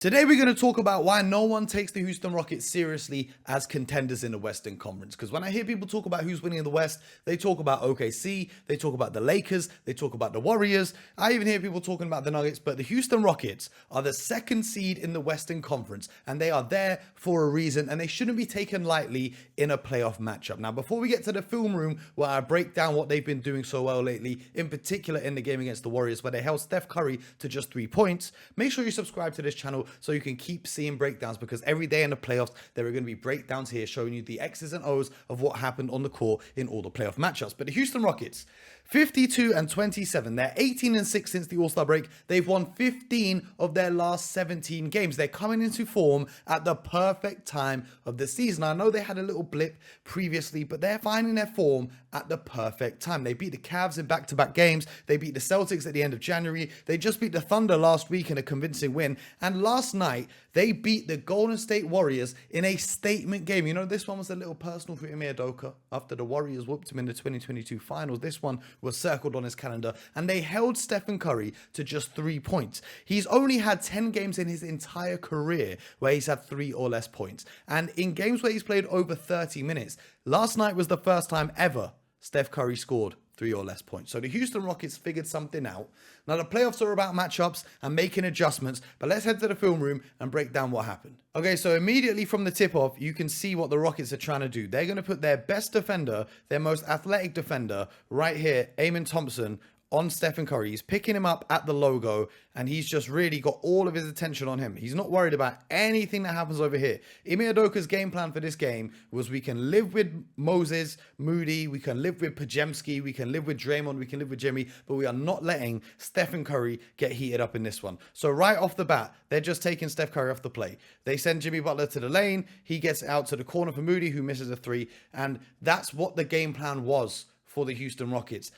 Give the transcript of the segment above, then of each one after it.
Today we're going to talk about why no one takes the Houston Rockets seriously as contenders in the Western Conference. Because when I hear people talk about who's winning in the West, they talk about OKC, they talk about the Lakers, they talk about the Warriors. I even hear people talking about the Nuggets, but the Houston Rockets are the second seed in the Western Conference, and they are there for a reason, and they shouldn't be taken lightly in a playoff matchup. Now, before we get to the film room where I break down what they've been doing so well lately, in particular in the game against the Warriors where they held Steph Curry to just 3 points, make sure you subscribe to this channel so you can keep seeing breakdowns, because every day in the playoffs there are going to be breakdowns here showing you the X's and O's of what happened on the court in all the playoff matchups. But the Houston Rockets, 52-27, they're 18-6 since the All-Star break. They've won 15 of their last 17 games. They're coming into form at the perfect time of the season. I know they had a little blip previously, but they're finding their form at the perfect time. They beat the Cavs in back-to-back games. They beat the Celtics at the end of January. They just beat the Thunder last week in a convincing win. And last night, they beat the Golden State Warriors in a statement game. You know, this one was a little personal for Ime Udoka after the Warriors whooped him in the 2022 finals. This one was circled on his calendar, and they held Stephen Curry to just 3 points. He's only had 10 games in his entire career where he's had 3 or less points. And in games where he's played over 30 minutes, last night was the first time ever Steph Curry scored 3 or less points. So the Houston Rockets figured something out. Now the playoffs are about matchups and making adjustments, but let's head to the film room and break down what happened. Okay, so immediately from the tip-off, you can see what the Rockets are trying to do. They're going to put their best defender, their most athletic defender, right here, Amen Thompson, on Stephen Curry. He's picking him up at the logo, and he's just really got all of his attention on him. He's not worried about anything that happens over here. Ime Udoka's game plan for this game was we can live with Moses, Moody, we can live with Podziemski, we can live with Draymond, we can live with Jimmy, but we are not letting Stephen Curry get heated up in this one. So right off the bat, they're just taking Steph Curry off the play. They send Jimmy Butler to the lane. He gets out to the corner for Moody, who misses a 3. And that's what the game plan was for the Houston Rockets.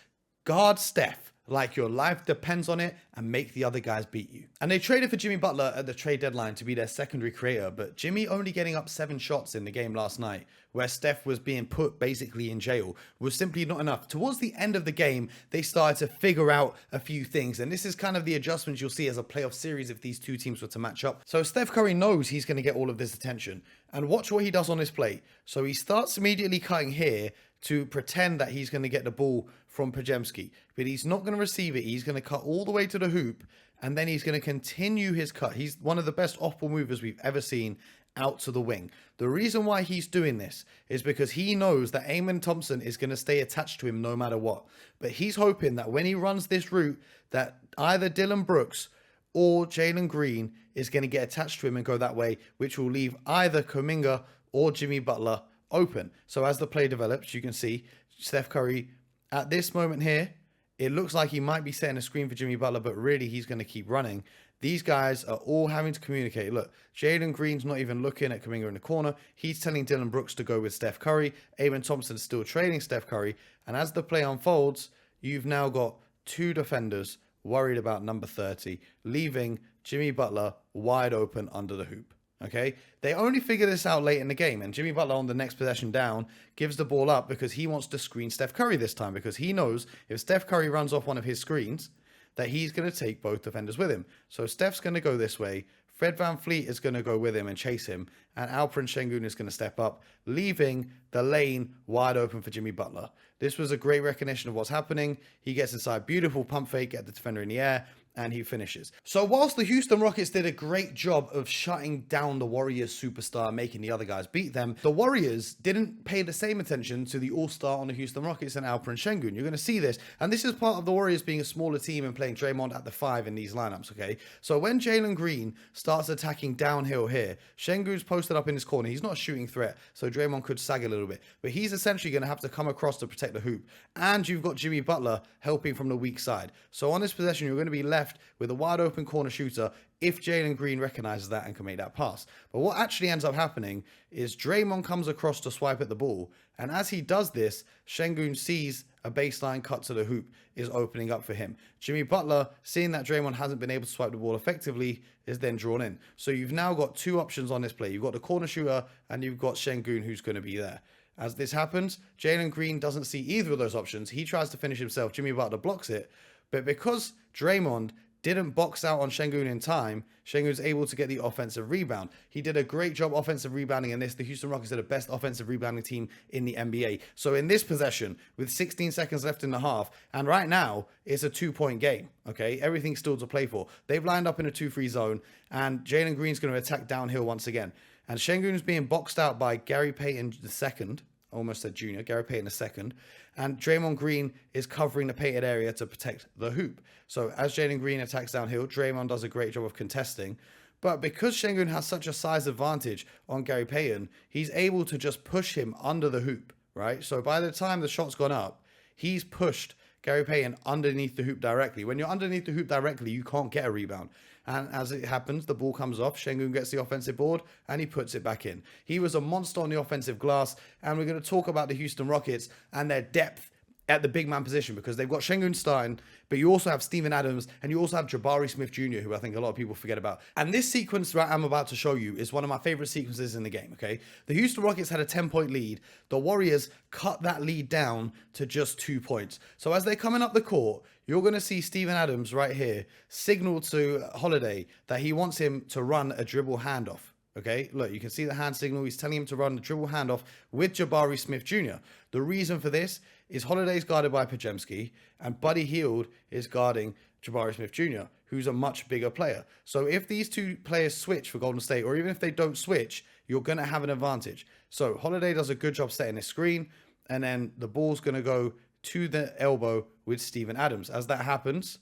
Guard Steph like your life depends on it and make the other guys beat you. And they traded for Jimmy Butler at the trade deadline to be their secondary creator, but Jimmy only getting up 7 shots in the game last night, where Steph was being put basically in jail, was simply not enough. Towards the end of the game, they started to figure out a few things, and this is kind of the adjustments you'll see as a playoff series if these two teams were to match up. So Steph Curry knows he's going to get all of this attention, and watch what he does on this play. So he starts immediately cutting here to pretend that he's going to get the ball from Podziemski, but he's not going to receive it. He's going to cut all the way to the hoop, and then he's going to continue his cut. He's one of the best off-ball movers we've ever seen out to the wing. The reason why he's doing this is because he knows that Amen Thompson is going to stay attached to him no matter what. But he's hoping that when he runs this route, that either Dillon Brooks or Jalen Green is going to get attached to him and go that way, which will leave either Kuminga or Jimmy Butler open. So as the play develops, you can see Steph Curry at this moment here, it looks like he might be setting a screen for Jimmy Butler, but really he's going to keep running. These guys are all having to communicate. Look, Jalen Green's not even looking at Kuminga in the corner. He's telling Dillon Brooks to go with Steph Curry. Amen Thompson's still trailing Steph Curry. And as the play unfolds, you've now got 2 defenders worried about number 30, leaving Jimmy Butler wide open under the hoop. Okay, they only figure this out late in the game, and Jimmy Butler on the next possession down gives the ball up because he wants to screen Steph Curry this time, because he knows if Steph Curry runs off one of his screens that he's going to take both defenders with him. So Steph's going to go this way, Fred VanVleet is going to go with him and chase him, and Alperen Sengun is going to step up, leaving the lane wide open for Jimmy Butler. This was a great recognition of what's happening. He gets inside, beautiful pump fake, get the defender in the air, and he finishes. So whilst the Houston Rockets did a great job of shutting down the Warriors superstar, making the other guys beat them, the Warriors didn't pay the same attention to the all-star on the Houston Rockets and Alperen Sengun. You're going to see this, and this is part of the Warriors being a smaller team and playing Draymond at the 5 in these lineups, okay? So when Jalen Green starts attacking downhill here, Sengun's posted up in his corner. He's not a shooting threat, so Draymond could sag a little bit, but he's essentially going to have to come across to protect the hoop. And you've got Jimmy Butler helping from the weak side. So on this possession, you're going to be left with a wide open corner shooter if Jalen Green recognizes that and can make that pass. But what actually ends up happening is Draymond comes across to swipe at the ball, and as he does this, Sengun sees a baseline cut to the hoop is opening up for him. Jimmy Butler, seeing that Draymond hasn't been able to swipe the ball effectively, is then drawn in. So you've now got 2 options on this play. You've got the corner shooter and you've got Sengun who's going to be there. As this happens, Jalen Green doesn't see either of those options. He tries to finish himself. Jimmy Butler blocks it. But because Draymond didn't box out on Sengun in time, Sengun's able to get the offensive rebound. He did a great job offensive rebounding in this. The Houston Rockets are the best offensive rebounding team in the NBA. So in this possession, with 16 seconds left in the half, and right now, it's a 2-point game, okay? Everything's still to play for. They've lined up in a 2-3 zone, and Jalen Green's going to attack downhill once again. And Sengun's being boxed out by Gary Payton II, almost said junior, Gary Payton II, and Draymond Green is covering the painted area to protect the hoop. So as Jalen Green attacks downhill, Draymond does a great job of contesting. But because Sengun has such a size advantage on Gary Payton, he's able to just push him under the hoop, right? So by the time the shot's gone up, he's pushed Gary Payton underneath the hoop directly. When you're underneath the hoop directly, you can't get a rebound. And as it happens, the ball comes off, Sengun gets the offensive board, and he puts it back in. He was a monster on the offensive glass, and we're going to talk about the Houston Rockets and their depth at the big man position, because they've got Sengun starting, but you also have Steven Adams, and you also have Jabari Smith Jr., who I think a lot of people forget about. And this sequence that I'm about to show you is one of my favorite sequences in the game, okay? The Houston Rockets had a 10-point lead. The Warriors cut that lead down to just 2 points. So as they're coming up the court, you're going to see Steven Adams right here signal to Holiday that he wants him to run a dribble handoff. Okay, look, you can see the hand signal. He's telling him to run the dribble handoff with Jabari Smith Jr. The reason for this is Holiday's guarded by Podziemski, and Buddy Hield is guarding Jabari Smith Jr., who's a much bigger player. So if these two players switch for Golden State, or even if they don't switch, you're going to have an advantage. So Holiday does a good job setting his screen, and then the ball's going to go to the elbow with Steven Adams. As that happens,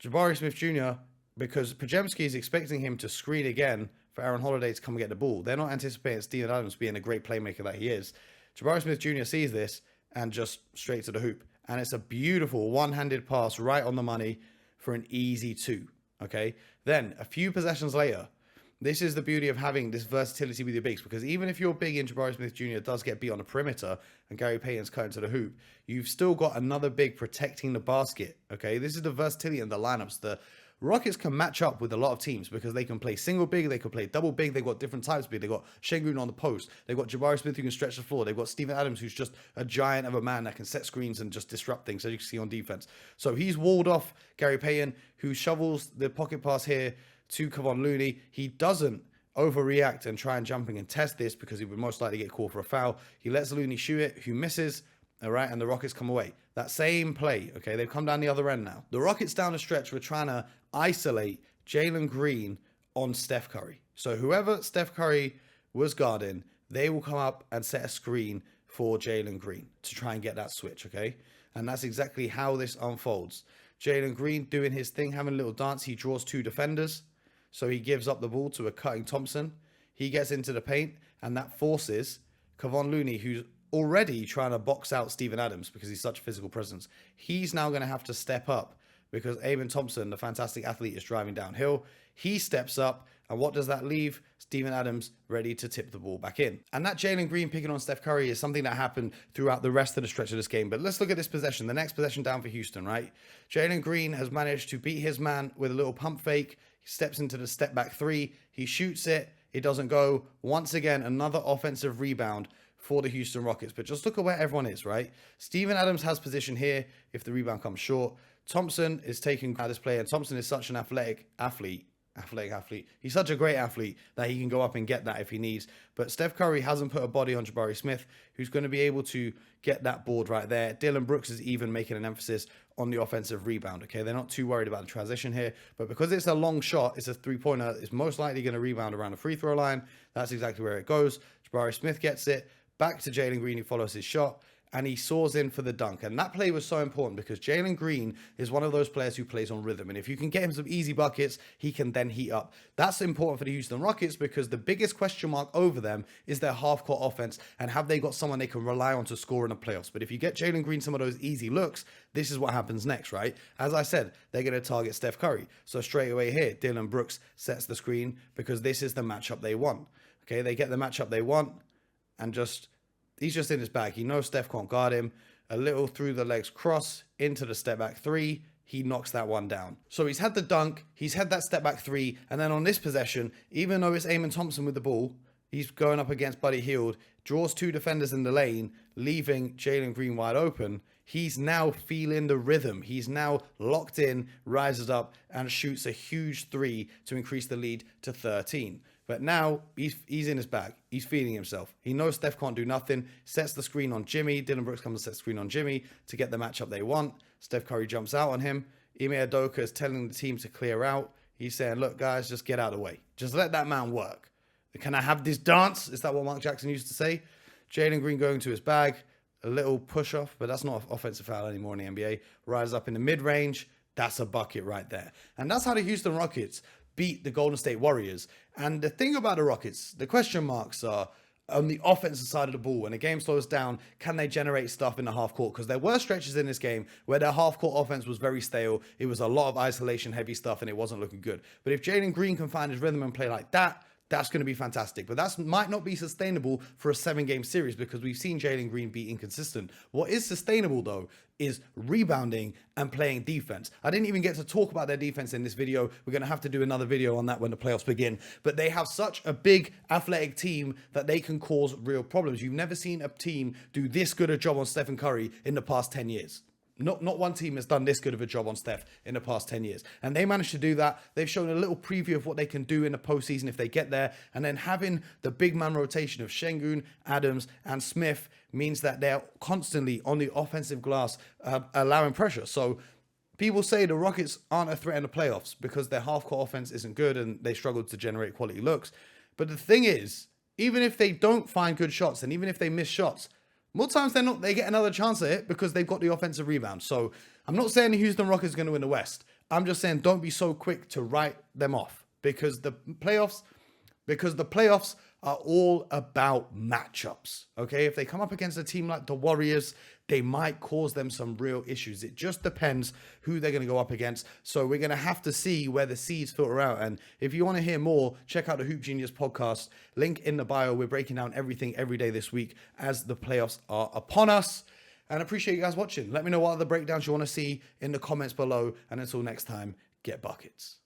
Jabari Smith Jr., because Podziemski is expecting him to screen again for Aaron Holiday to come and get the ball. They're not anticipating Steven Adams being a great playmaker that he is. Jabari Smith Jr. sees this and just straight to the hoop. And it's a beautiful one-handed pass right on the money for an easy 2. Okay. Then a few possessions later, this is the beauty of having this versatility with your bigs, because even if you're big and Jabari Smith Jr. does get beat on the perimeter and Gary Payton's cutting to the hoop, you've still got another big protecting the basket. Okay. This is the versatility in the lineups. The Rockets can match up with a lot of teams because they can play single big, they can play double big, they've got different types of big. They've got Sengun on the post, they've got Jabari Smith who can stretch the floor, they've got Steven Adams who's just a giant of a man that can set screens and just disrupt things, as you can see on defense. So he's walled off Gary Payton, who shovels the pocket pass here to Kevon Looney. He doesn't overreact and try and jump and test this because he would most likely get called for a foul. He lets Looney shoot it, who misses. All right, and the Rockets come away. That same play, okay, they've come down the other end now. The Rockets down the stretch were trying to isolate Jalen Green on Steph Curry. So whoever Steph Curry was guarding, they will come up and set a screen for Jalen Green to try and get that switch, okay? And that's exactly how this unfolds. Jalen Green doing his thing, having a little dance. He draws 2 defenders. So he gives up the ball to a cutting Thompson. He gets into the paint, and that forces Kevon Looney, who's already trying to box out Steven Adams because he's such a physical presence. He's now going to have to step up because Amen Thompson, the fantastic athlete, is driving downhill. He steps up, and what does that leave? Steven Adams ready to tip the ball back in. And that Jalen Green picking on Steph Curry is something that happened throughout the rest of the stretch of this game. But let's look at this possession, the next possession down for Houston, right? Jalen Green has managed to beat his man with a little pump fake. He steps into the step back 3. He shoots it. It doesn't go. Once again, another offensive rebound for the Houston Rockets. But just look at where everyone is, right? Steven Adams has position here if the rebound comes short. Thompson is taking out this play, and Thompson is such an athletic athlete. He's such a great athlete that he can go up and get that if he needs. But Steph Curry hasn't put a body on Jabari Smith, who's going to be able to get that board right there. Dillon Brooks is even making an emphasis on the offensive rebound, okay? They're not too worried about the transition here, but because it's a long shot, it's a 3-pointer, it's most likely going to rebound around the free throw line. That's exactly where it goes. Jabari Smith gets it. Back to Jalen Green, who follows his shot, and he soars in for the dunk. And that play was so important because Jalen Green is one of those players who plays on rhythm. And if you can get him some easy buckets, he can then heat up. That's important for the Houston Rockets because the biggest question mark over them is their half-court offense and have they got someone they can rely on to score in the playoffs. But if you get Jalen Green some of those easy looks, this is what happens next, right? As I said, they're going to target Steph Curry. So straight away here, Dillon Brooks sets the screen because this is the matchup they want. Okay, they get the matchup they want and he's just in his bag. He knows Steph can't guard him. A little through the legs cross into the step back 3. He knocks that one down. So he's had the dunk. He's had that step back 3. And then on this possession, even though it's Amen Thompson with the ball, He's going up against Buddy Hield, draws 2 defenders in the lane, leaving Jalen Green wide open. He's now feeling the rhythm. He's now locked in, rises up, and shoots a huge 3 to increase the lead to 13. But now he's in his bag. He's feeling himself. He knows Steph can't do nothing. Sets the screen on Jimmy. Dillon Brooks comes and sets the screen on Jimmy to get the matchup they want. Steph Curry jumps out on him. Ime Udoka is telling the team to clear out. He's saying, look, guys, just get out of the way. Just let that man work. Can I have this dance? Is that what Mark Jackson used to say? Jalen Green going to his bag. A little push-off, but that's not an offensive foul anymore in the NBA. Rises up in the mid-range. That's a bucket right there. And that's how the Houston Rockets beat the Golden State Warriors. And the thing about the Rockets, the question marks are on the offensive side of the ball. When the game slows down, can they generate stuff in the half court? Because there were stretches in this game where their half court offense was very stale. It was a lot of isolation heavy stuff and it wasn't looking good. But if Jalen Green can find his rhythm and play like that, that's going to be fantastic. But that might not be sustainable for a 7-game series because we've seen Jalen Green be inconsistent. What is sustainable, though, is rebounding and playing defense. I didn't even get to talk about their defense in this video. We're going to have to do another video on that when the playoffs begin. But they have such a big athletic team that they can cause real problems. You've never seen a team do this good a job on Stephen Curry in the past 10 years. Not one team has done this good of a job on Steph in the past 10 years. And they managed to do that. They've shown a little preview of what they can do in the postseason if they get there. And then having the big man rotation of Sengun, Adams, and Smith means that they're constantly on the offensive glass, allowing pressure. So people say the Rockets aren't a threat in the playoffs because their half-court offense isn't good and they struggle to generate quality looks. But the thing is, even if they don't find good shots and even if they miss shots, more times than not, they get another chance at it because they've got the offensive rebound. So I'm not saying the Houston Rockets are going to win the West. I'm just saying don't be so quick to write them off because the playoffs are all about matchups. Okay, if they come up against a team like the Warriors, they might cause them some real issues. It just depends who they're going to go up against. So we're going to have to see where the seeds filter out. And if you want to hear more, check out the Hoop Genius podcast. Link in the bio. We're breaking down everything every day this week as the playoffs are upon us. And I appreciate you guys watching. Let me know what other breakdowns you want to see in the comments below. And until next time, get buckets.